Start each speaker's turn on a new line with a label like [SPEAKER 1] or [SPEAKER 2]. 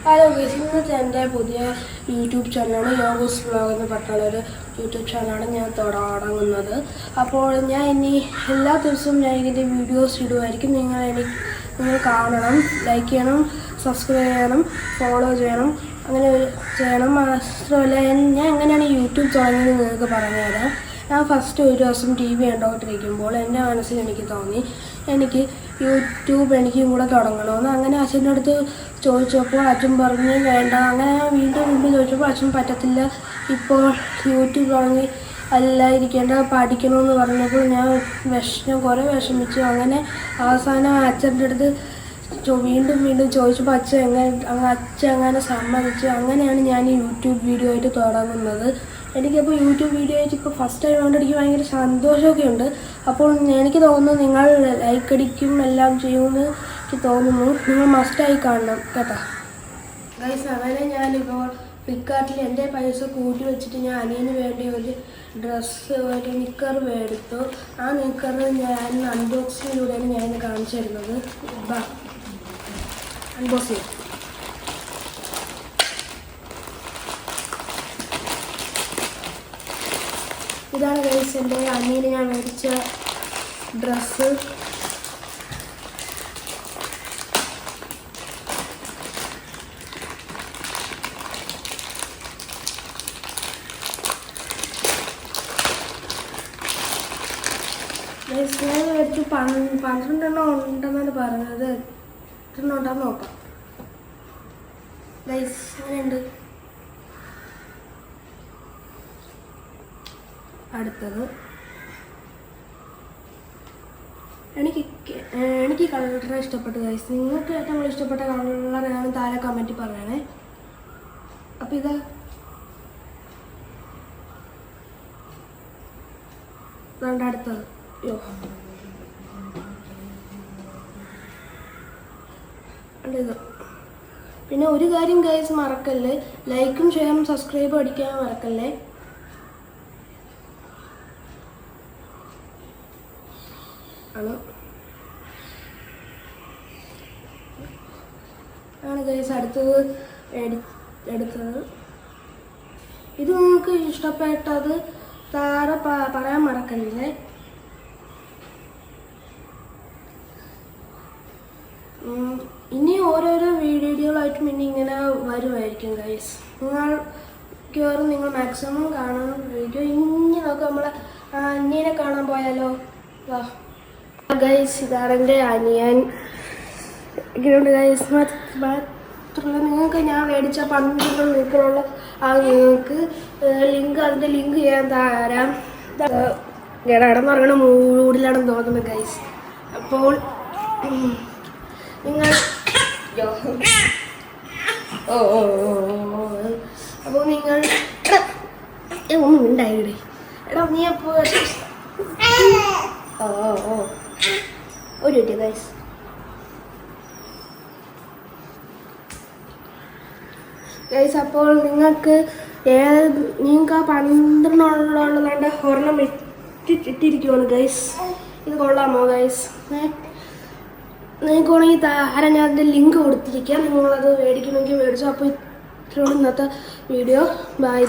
[SPEAKER 1] Hello guys, ഇന്നത്തെ എൻ്റെ പുതിയ യൂട്യൂബ് ചാനലാണ് യോഗോസ് വ്ലോഗ് എന്ന് പറഞ്ഞുള്ളൊരു യൂട്യൂബ് ചാനലാണ് ഞാൻ തുടങ്ങുന്നത്. അപ്പോൾ ഞാൻ ഇനി എല്ലാ ദിവസവും ഞാൻ ഇതിൻ്റെ വീഡിയോസ് ഇടുമായിരിക്കും. നിങ്ങൾ കാണണം, ലൈക്ക് ചെയ്യണം, സബ്സ്ക്രൈബ് ചെയ്യണം, ഫോളോ ചെയ്യണം, അങ്ങനെ ചെയ്യണം. മാത്രമല്ല, ഞാൻ എങ്ങനെയാണ് യൂട്യൂബ് തുടങ്ങിയത് നിങ്ങൾക്ക് പറഞ്ഞുതരാം. ഞാൻ ഫസ്റ്റ് ഒരു ദിവസം ടി വി കണ്ടുകൊണ്ടിരിക്കുമ്പോൾ എൻ്റെ മനസ്സിൽ എനിക്ക് തോന്നി എനിക്ക് യൂട്യൂബ് എനിക്കും കൂടെ തുടങ്ങണമെന്ന്. അങ്ങനെ അച്ഛൻ്റെ അടുത്ത് ചോദിച്ചപ്പോൾ അച്ഛൻ പറഞ്ഞ് വേണ്ട. അങ്ങനെ വീണ്ടും ചോദിച്ചപ്പോൾ അച്ഛൻ പറ്റത്തില്ല, ഇപ്പോൾ യൂട്യൂബ് തുടങ്ങി അല്ലായിരിക്കേണ്ട, പഠിക്കണമെന്ന് പറഞ്ഞപ്പോൾ ഞാൻ കുറേ വിഷമിച്ചു. അങ്ങനെ അവസാനം അച്ഛൻ്റെ അടുത്ത് വീണ്ടും ചോദിച്ചപ്പോൾ അച്ഛൻ അങ്ങനെ സമ്മതിച്ചു. അങ്ങനെയാണ് ഞാൻ ഈ യൂട്യൂബ് വീഡിയോ ആയിട്ട് തുടങ്ങുന്നത്. എനിക്കപ്പോൾ യൂട്യൂബ് വീഡിയോ ആയിട്ട് ഇപ്പോൾ ഫസ്റ്റ് ടൈം കൊണ്ട് എനിക്ക് ഭയങ്കര സന്തോഷമൊക്കെ ഉണ്ട്. അപ്പോൾ എനിക്ക് തോന്നുന്നു നിങ്ങൾ ലൈക്ക് അടിക്കും എല്ലാം ചെയ്യുമെന്ന് എനിക്ക് തോന്നുന്നു. നിങ്ങൾ മസ്റ്റായി കാണണം കേട്ടോ ഗൈസ്. അങ്ങനെ ഞാനിപ്പോൾ ഫ്ലിപ്കാർട്ടിൽ എൻ്റെ പൈസ കൂട്ടി വെച്ചിട്ട് ഞാൻ അനിയന് വേണ്ടി ഒരു ഒരു നിക്കർ മേടിച്ചു. ആ നിക്കർ ഞാൻ അൺബോക്സിങ്ങിലൂടെയാണ് ഞാൻ കാണിച്ചു തരുന്നത്. അൺബോക്സിങ് ഇതാണ് ഗൈസ് എൻ്റെ അനിയന് ഞാൻ മേടിച്ച ഡ്രസ്സ്. ഗൈസ് ഞാൻ മേടിച്ച് 12 എണ്ണം ഉണ്ടെന്നാണ് പറഞ്ഞത്. എണ്ണം ഉണ്ടെന്ന് നോക്കാം ഗൈസ്. അങ്ങനെയുണ്ട്. അടുത്തത് എനിക്ക് കളർ ഇഷ്ടപ്പെട്ടു ഗൈസ്. നിങ്ങൾക്ക് ഏറ്റവും കൂടുതൽ ഇഷ്ടപ്പെട്ട കളർ ഞാൻ താഴെ കമൻറ്റിൽ പറയണേ. അപ്പം ഇതാ അടുത്തത്. ഇത് പിന്നെ ഒരു കാര്യം ഗൈസ് മറക്കല്ലേ, ലൈക്കും ഷെയറും സബ്സ്ക്രൈബും അടിക്കാൻ മറക്കല്ലേ. ആണ് ഗൈസ് അടുത്തത് എടുത്തത്. ഇത് നിങ്ങൾക്ക് ഇഷ്ടപ്പെട്ടത് താഴെ പറയാൻ മറക്കല്ലേ. ഇനി ഓരോരോ വീഡിയോകളായിട്ടും ഇനി ഇങ്ങനെ വരുമായിരിക്കും ഗൈസ്. നിങ്ങൾ മാക്സിമം കാണാൻ വീഡിയോ. ഇനി നോക്കാം, നമ്മളെ അനിയനെ കാണാൻ പോയാലോ. വാ ഗൈസ്, ഇതാണ് എൻ്റെ അനിയൻ. ഇങ്ങനെയുണ്ട് ഗൈസ്. മാത്രമല്ല നിങ്ങൾക്ക് ഞാൻ മേടിച്ച 12 മീറ്ററുള്ള നിങ്ങൾക്ക് അതിൻ്റെ ലിങ്ക് ഞാൻ തരാം. ഇടന്ന് മൂടിലാണെന്ന് തോന്നുന്നു ഗൈസ്. അപ്പോൾ നിങ്ങൾ അപ്പോൾ നിങ്ങൾ ഒന്നും ഉണ്ടായിടേ. എടാ നീ അപ്പോൾ ഒരു മിനിറ്റ് ഗൈസ്. അപ്പോൾ നിങ്ങൾക്ക് ആ 12 ഉള്ളതാണ്ട് ഒരെണ്ണം ഇട്ടിരിക്കുവാണ് ഗൈസ്. ഇത് കൊള്ളാമോ ഗൈസ്? നിങ്ങൾക്ക് വേണമെങ്കിൽ താരം ഞാൻ അതിൻ്റെ ലിങ്ക് കൊടുത്തിരിക്കാം. നിങ്ങളത് മേടിക്കണമെങ്കിൽ മേടിച്ചു. അപ്പോൾ ഇത്രയുള്ള ഇന്നത്തെ വീഡിയോ. ബൈ.